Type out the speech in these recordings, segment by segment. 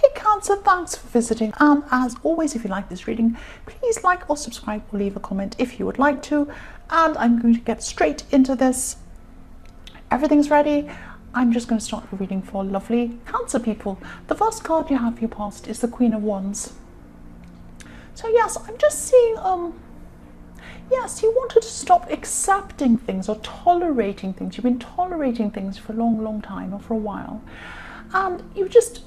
Hey Cancer, thanks for visiting, and as always, if you like this reading, please like or subscribe or leave a comment if you would like to. And I'm going to get straight into this. Everything's ready. I'm just going to start the reading for lovely Cancer people. The first card you have for your past is the Queen of Wands. So yes, I'm just seeing yes, you wanted to stop accepting things or tolerating things. You've been tolerating things for a long time, or for a while, and you were just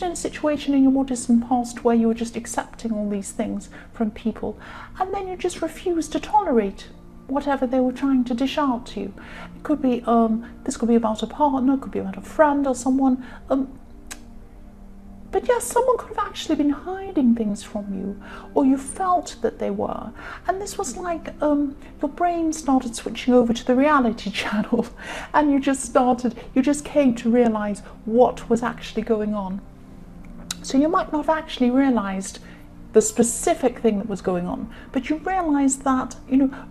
in a situation in your more distant past where you were just accepting all these things from people, and then you just refused to tolerate whatever they were trying to dish out to you. It could be this could be about a partner, it could be about a friend or someone, but yes, someone could have actually been hiding things from you, or you felt that they were, and this was like your brain started switching over to the reality channel, and you just came to realize what was actually going on. So you might not have actually realized the specific thing that was going on, but you realized that, you know,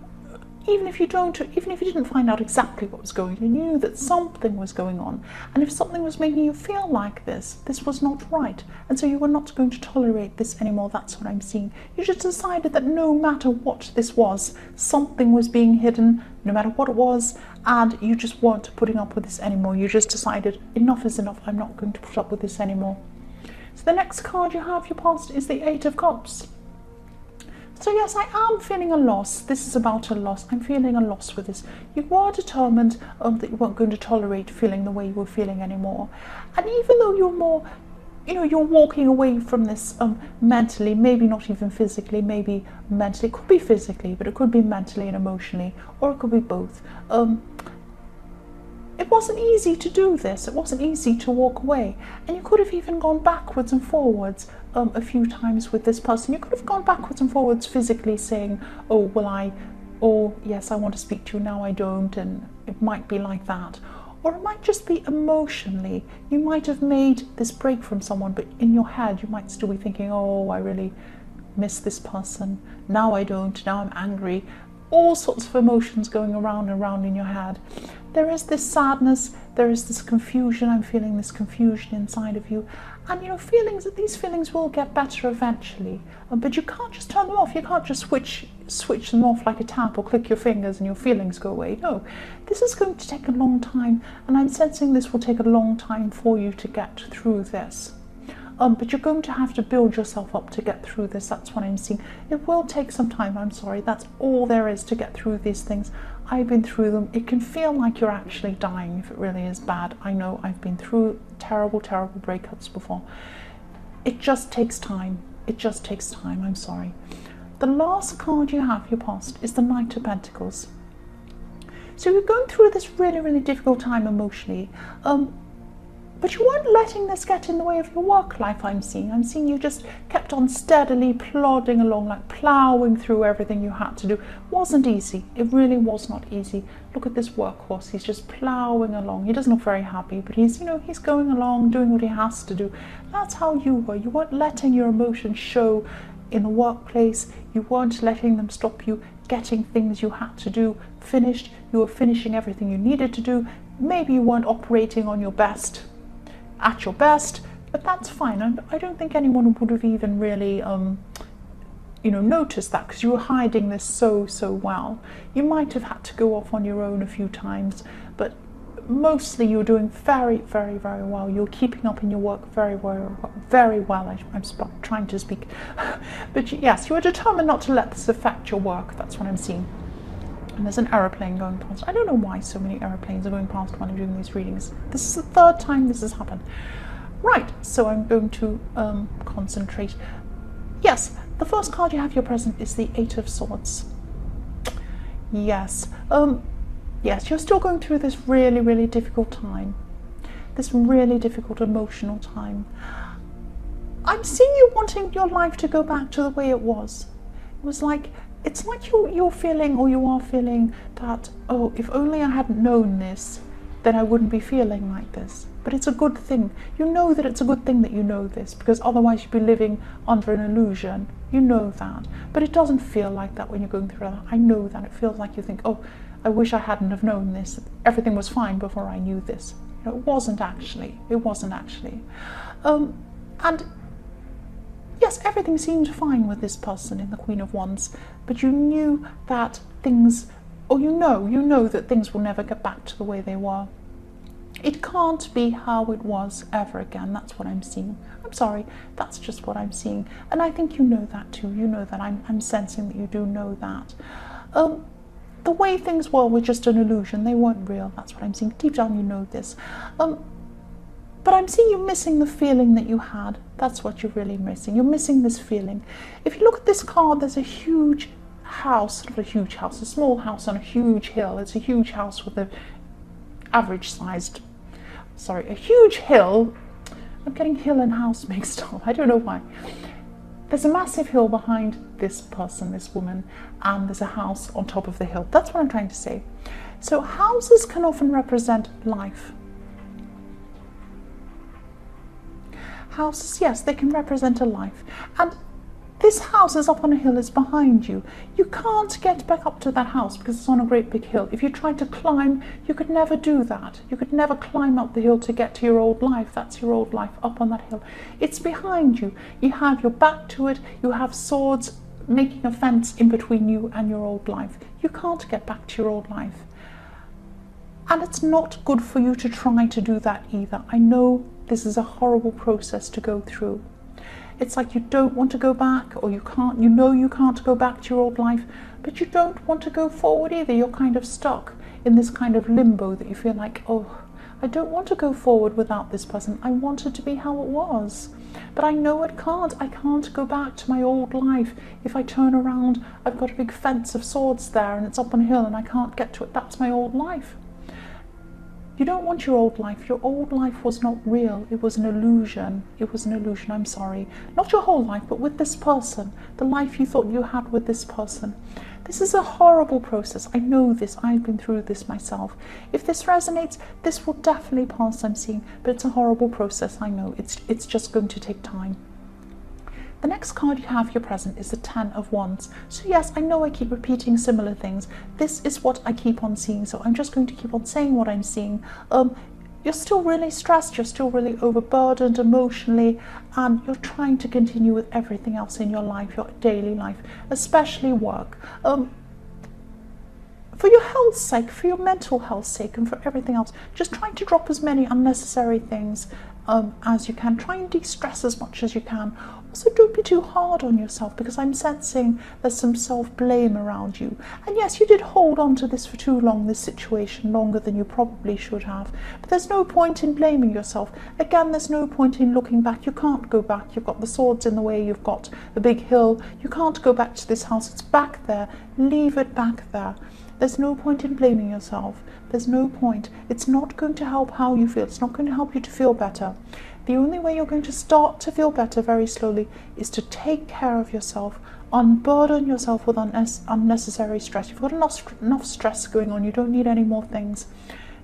even if you didn't find out exactly what was going on, you knew that something was going on. And if something was making you feel like this was not right. And so you were not going to tolerate this anymore. That's what I'm seeing. You just decided that no matter what this was, something was being hidden, no matter what it was, and you just weren't putting up with this anymore. You just decided enough is enough. I'm not going to put up with this anymore. So the next card you have, your past, is the Eight of Cups. So yes, I am feeling a loss. This is about a loss. I'm feeling a loss with this. You were determined that you weren't going to tolerate feeling the way you were feeling anymore. And even though you're more, you know, you're walking away from this mentally, maybe not even physically, maybe mentally. It could be physically, but it could be mentally and emotionally, or it could be both. It wasn't easy to do this. It wasn't easy to walk away. And you could have even gone backwards and forwards a few times with this person. You could have gone backwards and forwards physically, saying, oh, or yes, I want to speak to you, now I don't, and it might be like that. Or it might just be emotionally. You might have made this break from someone, but in your head you might still be thinking, oh, I really miss this person. Now I don't, now I'm angry. All sorts of emotions going around and around in your head. There is this sadness, there is this confusion. I'm feeling this confusion inside of you. And you know, these feelings will get better eventually. But you can't just turn them off. You can't just switch them off like a tap, or click your fingers and your feelings go away. No, this is going to take a long time, and I'm sensing this will take a long time for you to get through this. But you're going to have to build yourself up to get through this. That's what I'm seeing. It will take some time, I'm sorry. That's all there is to get through these things. I've been through them. It can feel like you're actually dying if it really is bad. I know, I've been through terrible breakups before. It just takes time. It just takes time, I'm sorry. The last card you have, your past, is the Knight of Pentacles. So you're going through this really difficult time emotionally. But you weren't letting this get in the way of your work life, I'm seeing. I'm seeing you just kept on steadily plodding along, like ploughing through everything you had to do. It wasn't easy. It really was not easy. Look at this workhorse. He's just ploughing along. He doesn't look very happy, but he's going along, doing what he has to do. That's how you were. You weren't letting your emotions show in the workplace. You weren't letting them stop you getting things you had to do finished. You were finishing everything you needed to do. Maybe you weren't operating on your best, at your best, but that's fine. And I don't think anyone would have even really noticed that, because you were hiding this so well. You might have had to go off on your own a few times, but mostly you were doing very well. You're keeping up in your work very well. I'm trying to speak but yes, you were determined not to let this affect your work. That's what I'm seeing. And there's an aeroplane going past. I don't know why so many aeroplanes are going past when I'm doing these readings. This is the third time this has happened. Right, so I'm going to concentrate. Yes, the first card you have your present is the Eight of Swords. Yes, yes, you're still going through this really difficult time. This really difficult emotional time. I'm seeing you wanting your life to go back to the way it was. It was like, it's like you're feeling, or you are feeling, that, oh, if only I hadn't known this, then I wouldn't be feeling like this. But it's a good thing. You know that it's a good thing that you know this, because otherwise you'd be living under an illusion. You know that. But it doesn't feel like that when you're going through that. I know that. It feels like you think, oh, I wish I hadn't have known this. Everything was fine before I knew this. You know, it wasn't actually. And yes, everything seemed fine with this person in the Queen of Wands, but you knew that things, or you know that things will never get back to the way they were. It can't be how it was ever again. That's what I'm seeing. I'm sorry, that's just what I'm seeing. And I think you know that too. You know that. I'm sensing that you do know that. The way things were just an illusion. They weren't real. That's what I'm seeing. Deep down you know this. But I'm seeing you missing the feeling that you had. That's what you're really missing. You're missing this feeling. If you look at this card, there's a huge house, not a huge house, a small house on a huge hill. It's a huge house with a huge hill. I'm getting hill and house mixed up. I don't know why. There's a massive hill behind this person, this woman, and there's a house on top of the hill. That's what I'm trying to say. So houses can often represent life. Houses, yes, they can represent a life. And this house is up on a hill, is behind you. You can't get back up to that house because it's on a great big hill. If you tried to climb, you could never do that. You could never climb up the hill to get to your old life. That's your old life up on that hill. It's behind you. You have your back to it. You have swords making a fence in between you and your old life. You can't get back to your old life. And it's not good for you to try to do that either. I know this is a horrible process to go through. It's like you don't want to go back, or you know you can't go back to your old life, but you don't want to go forward either. You're kind of stuck in this kind of limbo that you feel like, oh, I don't want to go forward without this person. I want it to be how it was, but I know it can't. I can't go back to my old life. If I turn around, I've got a big fence of swords there and it's up on a hill and I can't get to it. That's my old life. You don't want your old life. Your old life was not real. It was an illusion. It was an illusion, I'm sorry. Not your whole life, but with this person. The life you thought you had with this person. This is a horrible process. I know this. I've been through this myself. If this resonates, this will definitely pass, I'm seeing. But it's a horrible process, I know. It's just going to take time. The next card you have here present is the Ten of Wands. So yes, I know I keep repeating similar things. This is what I keep on seeing, so I'm just going to keep on saying what I'm seeing. You're still really stressed, you're still really overburdened emotionally, and you're trying to continue with everything else in your life, your daily life, especially work. For your health's sake, for your mental health's sake, and for everything else, just trying to drop as many unnecessary things as you can. Try and de-stress as much as you can. Also, don't be too hard on yourself, because I'm sensing there's some self-blame around you. And yes, you did hold on to this for too long, this situation, longer than you probably should have. But there's no point in blaming yourself. Again, there's no point in looking back. You can't go back. You've got the swords in the way. You've got the big hill. You can't go back to this house. It's back there. Leave it back there. There's no point in blaming yourself. There's no point. It's not going to help how you feel. It's not going to help you to feel better. The only way you're going to start to feel better very slowly is to take care of yourself, unburden yourself with unnecessary stress. You've got enough stress going on. You don't need any more things.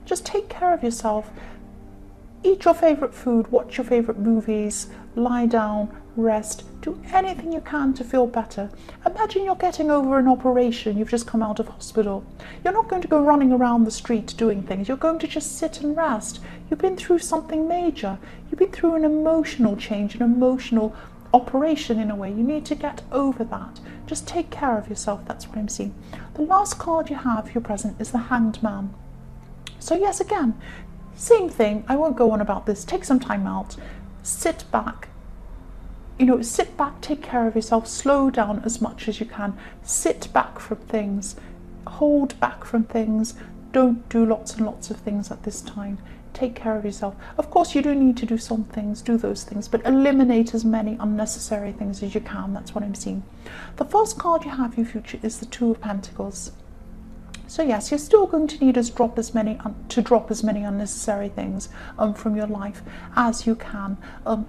Just take care of yourself. Eat your favourite food, watch your favourite movies, lie down, rest, do anything you can to feel better. Imagine you're getting over an operation, you've just come out of hospital. You're not going to go running around the street doing things, you're going to just sit and rest. You've been through something major, you've been through an emotional change, an emotional operation in a way. You need to get over that. Just take care of yourself, that's what I'm seeing. The last card you have here present is the Hanged Man. So yes, again, same thing, I won't go on about this. Take some time out, sit back, sit back, take care of yourself, slow down as much as you can, sit back from things, hold back from things, don't do lots and lots of things at this time. Take care of yourself. Of course, you do need to do some things, do those things, but eliminate as many unnecessary things as you can. That's what I'm seeing. The first card you have, your future, is the Two of Pentacles. So yes, you're still going to need to drop as many unnecessary things from your life as you can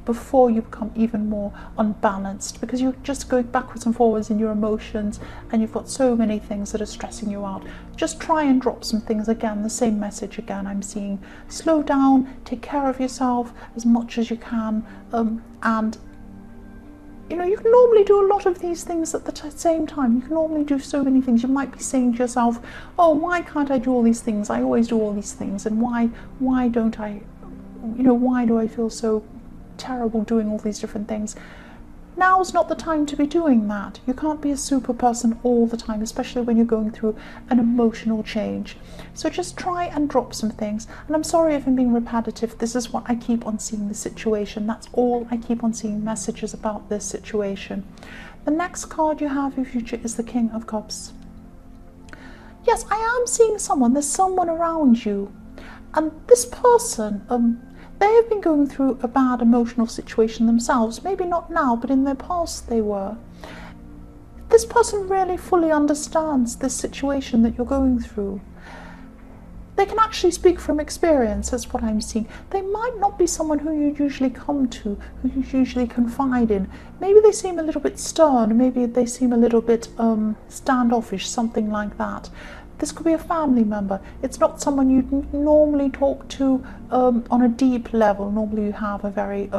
before you become even more unbalanced, because you're just going backwards and forwards in your emotions and you've got so many things that are stressing you out. Just try and drop some things. Again, the same message again I'm seeing. Slow down, take care of yourself as much as you can, and you can normally do a lot of these things at the same time. You can normally do so many things. You might be saying to yourself, oh, why can't I do all these things? I always do all these things. And why don't I, why do I feel so terrible doing all these different things. Now's not the time to be doing that. You can't be a super person all the time, especially when you're going through an emotional change. So just try and drop some things. And I'm sorry if I'm being repetitive. This is what I keep on seeing, the situation. That's all I keep on seeing, messages about this situation. The next card you have in future is the King of Cups. Yes, I am seeing someone. There's someone around you. And this person, they have been going through a bad emotional situation themselves. Maybe not now, but in their past they were. This person really fully understands this situation that you're going through. They can actually speak from experience, that's what I'm seeing. They might not be someone who you usually come to, who you usually confide in. Maybe they seem a little bit stern, maybe they seem a little bit standoffish, something like that. This could be a family member. It's not someone you'd normally talk to on a deep level. Normally you have a very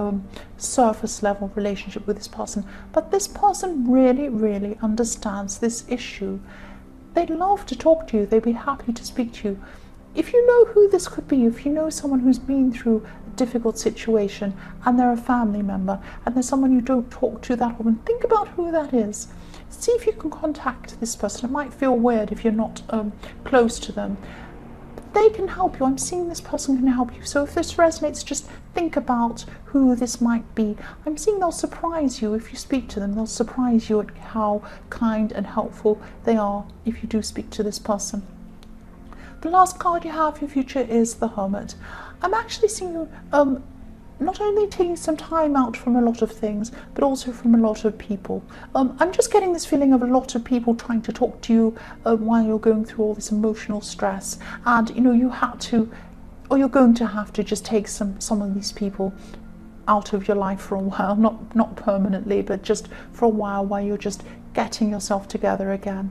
surface level relationship with this person. But this person really, really understands this issue. They'd love to talk to you. They'd be happy to speak to you. If you know who this could be, if you know someone who's been through a difficult situation and they're a family member and there's someone you don't talk to that often, think about who that is. See if you can contact this person. It might feel weird if you're not close to them. But they can help you. I'm seeing this person can help you. So if this resonates, just think about who this might be. I'm seeing they'll surprise you if you speak to them. They'll surprise you at how kind and helpful they are if you do speak to this person. The last card you have for your future is the Hermit. I'm actually seeing you not only taking some time out from a lot of things, but also from a lot of people. I'm just getting this feeling of a lot of people trying to talk to you while you're going through all this emotional stress. And, you know, you had to, or you're going to have to just take some of these people out of your life for a while, not permanently, but just for a while you're just getting yourself together again.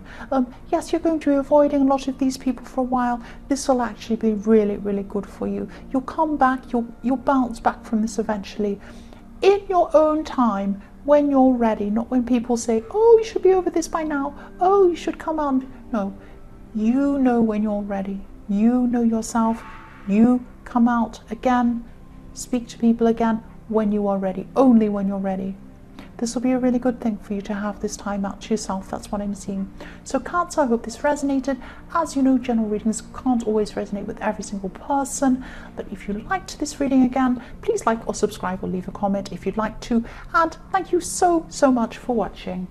Yes, you're going to be avoiding a lot of these people for a while. This will actually be really, really good for you. You'll come back, you'll bounce back from this eventually in your own time, when you're ready, not when people say, oh, you should be over this by now, oh, you should come on. No, you know when you're ready. You know yourself. You come out again, speak to people again when you are ready, only when you're ready. This will be a really good thing for you to have this time out to yourself. That's what I'm seeing. So Cancer, I hope this resonated. As you know, general readings can't always resonate with every single person, but if you liked this reading again, please like or subscribe or leave a comment if you'd like to. And thank you so much for watching.